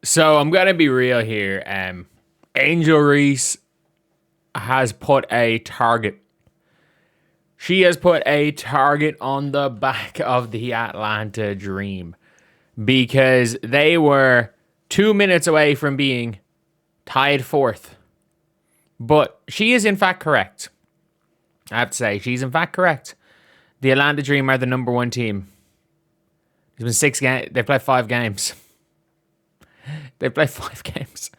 So I'm gonna be real here. Angel Reese has put a target. She has put a target on the back of the Atlanta Dream because they were 2 minutes away from being tied fourth. But she is in fact correct. I have to say, she's in fact correct. The Atlanta Dream are the number one team. There's been 6 games. They played 5 games. They played 5 games.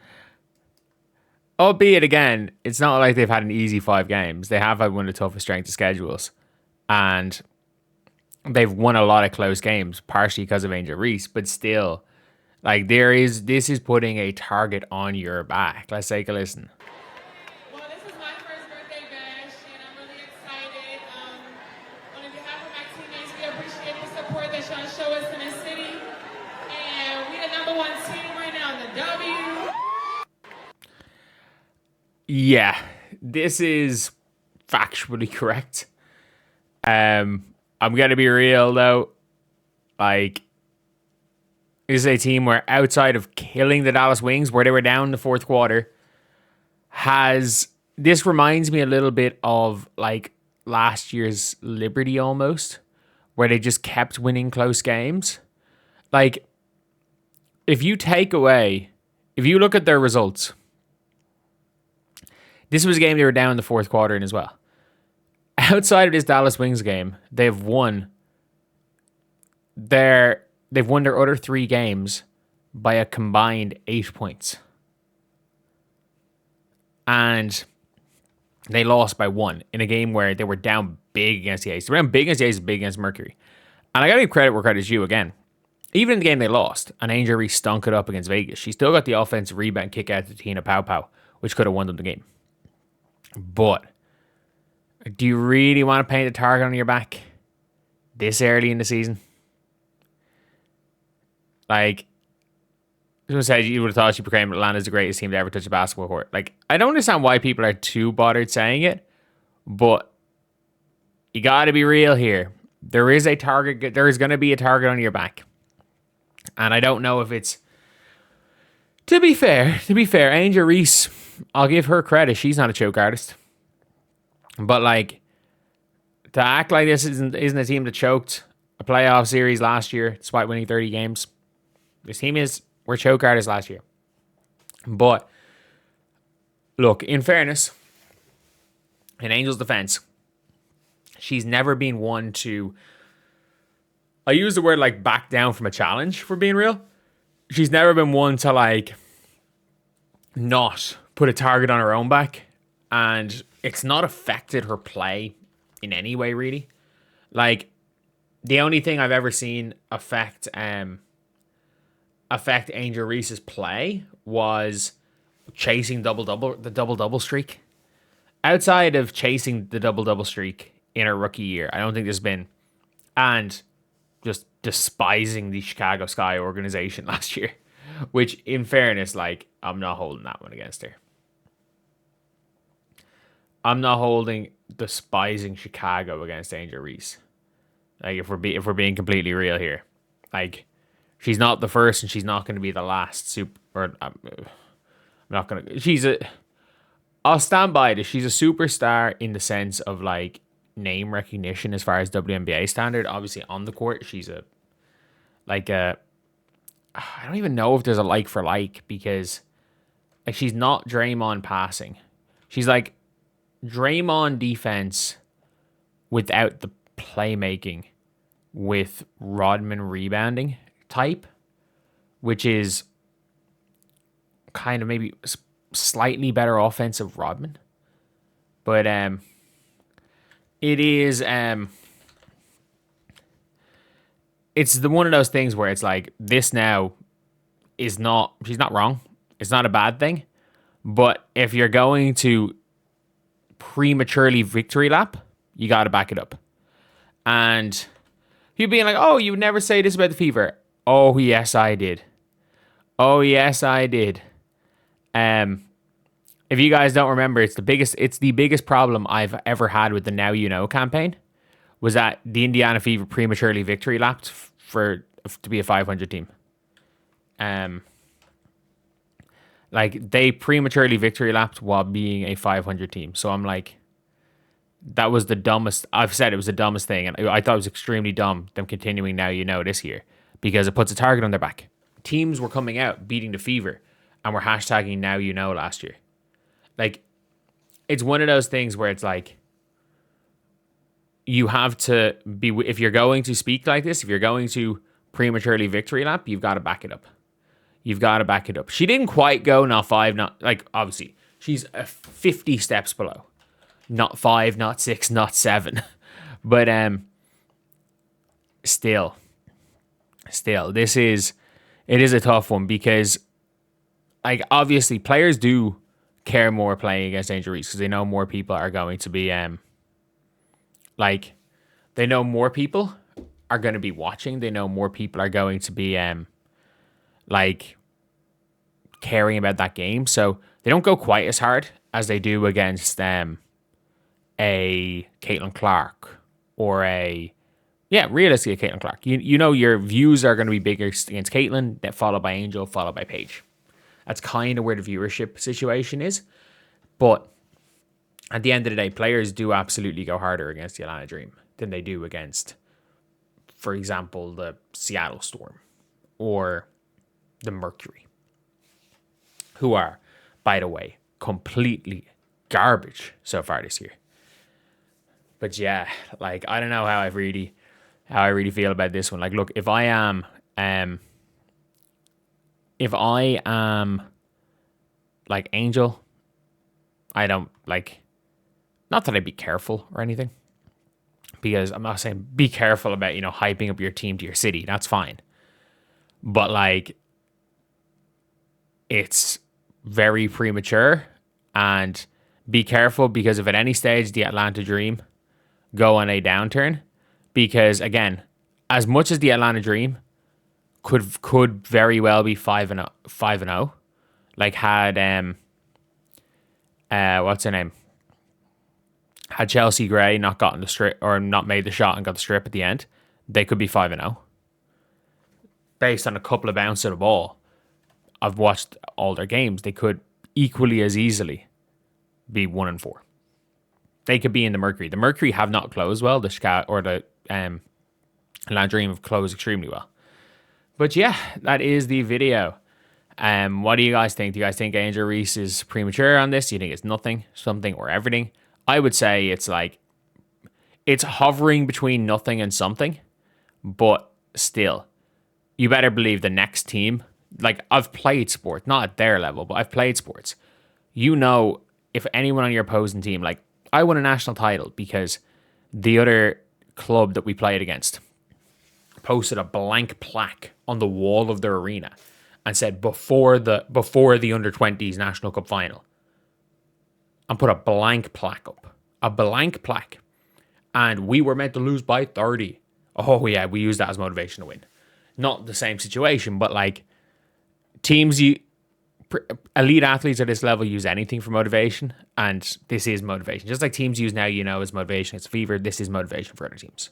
Albeit, again, it's not like they've had an easy 5 games. They have had one of the toughest strength of schedules. And they've won a lot of close games, partially because of Angel Reese. But still, like, this is putting a target on your back. Let's take a listen. Well, this is my first birthday bash, and I'm really excited. On behalf of my teammates, we appreciate the support that y'all show us in the city. And we the number one team right now in the W. Yeah, this is factually correct. I'm gonna be real though. Like, this is a team where, outside of killing the Dallas Wings, where they were down in the fourth quarter, this reminds me a little bit of like last year's Liberty almost, where they just kept winning close games. Like, if you look at their results, this was a game they were down in the fourth quarter in as well. Outside of this Dallas Wings game, they've won their other 3 games by a combined 8 points. And they lost by 1 in a game where they were down big against the Aces. They were down big against the Aces, big against Mercury. And I got to give credit where credit's due again. Even in the game they lost, and Angel Reese stunk it up against Vegas, she still got the offensive rebound kick out to Tina Pow Pow, which could have won them the game. But do you really want to paint a target on your back this early in the season? Like, I was going to say, you would have thought she proclaimed Atlanta's the greatest team to ever touch a basketball court. Like, I don't understand why people are too bothered saying it, but you got to be real here. There is going to be a target on your back. And I don't know if it's... To be fair, Angel Reese, I'll give her credit. She's not a choke artist. But, like, to act like this isn't a team that choked a playoff series last year despite winning 30 games. This team were choke artists last year. But, look, in fairness, in Angel's defense, she's never been one to... I use the word, like, back down from a challenge, for being real. She's never been one to, like, not put a target on her own back. And it's not affected her play in any way, really. Like, the only thing I've ever seen affect Angel Reese's play was chasing the double-double streak. Outside of chasing the double-double streak in her rookie year, I don't think there's been... And just despising the Chicago Sky organization last year. Which, in fairness, like, I'm not holding that one against her. I'm not holding despising Chicago against Angel Reese. Like, if we're being completely real here, like, she's not the first and she's not going to be the last. I'm not going to. I'll stand by this. She's a superstar in the sense of, like, name recognition as far as WNBA standard. Obviously, on the court, she's I don't even know if there's a like for like, because, like, she's not Draymond passing. She's like Draymond defense without the playmaking with Rodman rebounding type, which is kind of maybe slightly better offensive Rodman. But it is it's the one of those things where it's like, this now is not, she's not wrong. It's not a bad thing. But if you're going to prematurely victory lap, you got to back it up. And you being like, oh, you would never say this about the Fever. Oh, yes, I did. Oh, yes, I did. If you guys don't remember, it's the biggest problem I've ever had with the Now You Know campaign, was that the Indiana Fever prematurely victory lapped to be a 500 team. Like, they prematurely victory lapped while being a 500 team. So I'm like, that was the dumbest. I've said it was the dumbest thing. And I thought it was extremely dumb, them continuing now you know this year, because it puts a target on their back. Teams were coming out, beating the Fever, and were hashtagging now you know last year. Like, it's one of those things where it's like, you have to be, if you're going to speak like this, if you're going to prematurely victory lap, you've got to back it up. You've got to back it up. She didn't quite go, not 5, not, like, obviously, she's 50 steps below. Not 5, not 6, not 7. But still, it is a tough one, because, like, obviously players do care more playing against Angel Reese, because they know more people are going to be like, they know more people are going to be watching. They know more people are going to be like, caring about that game. So they don't go quite as hard as they do against a Caitlin Clark or realistically a Caitlin Clark. You know your views are going to be bigger against Caitlin, then followed by Angel, followed by Paige. That's kind of where the viewership situation is. But at the end of the day, players do absolutely go harder against the Atlanta Dream than they do against, for example, the Seattle Storm or the Mercury, who are, by the way, completely garbage so far this year. But yeah, like, I don't know how I really feel about this one. Like, look, if I am like Angel, I don't, like, not that I'd be careful or anything, because I'm not saying be careful about, hyping up your team to your city. That's fine. But, like, it's very premature, and be careful, because if at any stage the Atlanta Dream go on a downturn, because, again, as much as the Atlanta Dream could very well be 5-0, like, had what's her name? Had Chelsea Gray not gotten the strip, or not made the shot and got the strip at the end, they could be 5-0. Based on a couple of bounces of the ball, I've watched all their games. They could equally as easily be 1-4. They could be in the Mercury. The Mercury have not closed well. The Atlanta Dream have closed extremely well. But yeah, that is the video. What do you guys think? Do you guys think Angel Reese is premature on this? Do you think it's nothing, something, or everything? I would say it's like, it's hovering between nothing and something, but still, you better believe the next team, like, I've played sports, not at their level, but I've played sports. If anyone on your opposing team, like, I won a national title because the other club that we played against posted a blank plaque on the wall of their arena and said before the under-20s National Cup final, and put a blank plaque up. A blank plaque. And we were meant to lose by 30. Oh yeah, we use that as motivation to win. Not the same situation, but, like, elite athletes at this level use anything for motivation, and this is motivation. Just like teams use now you know as motivation. It's Fever, this is motivation for other teams.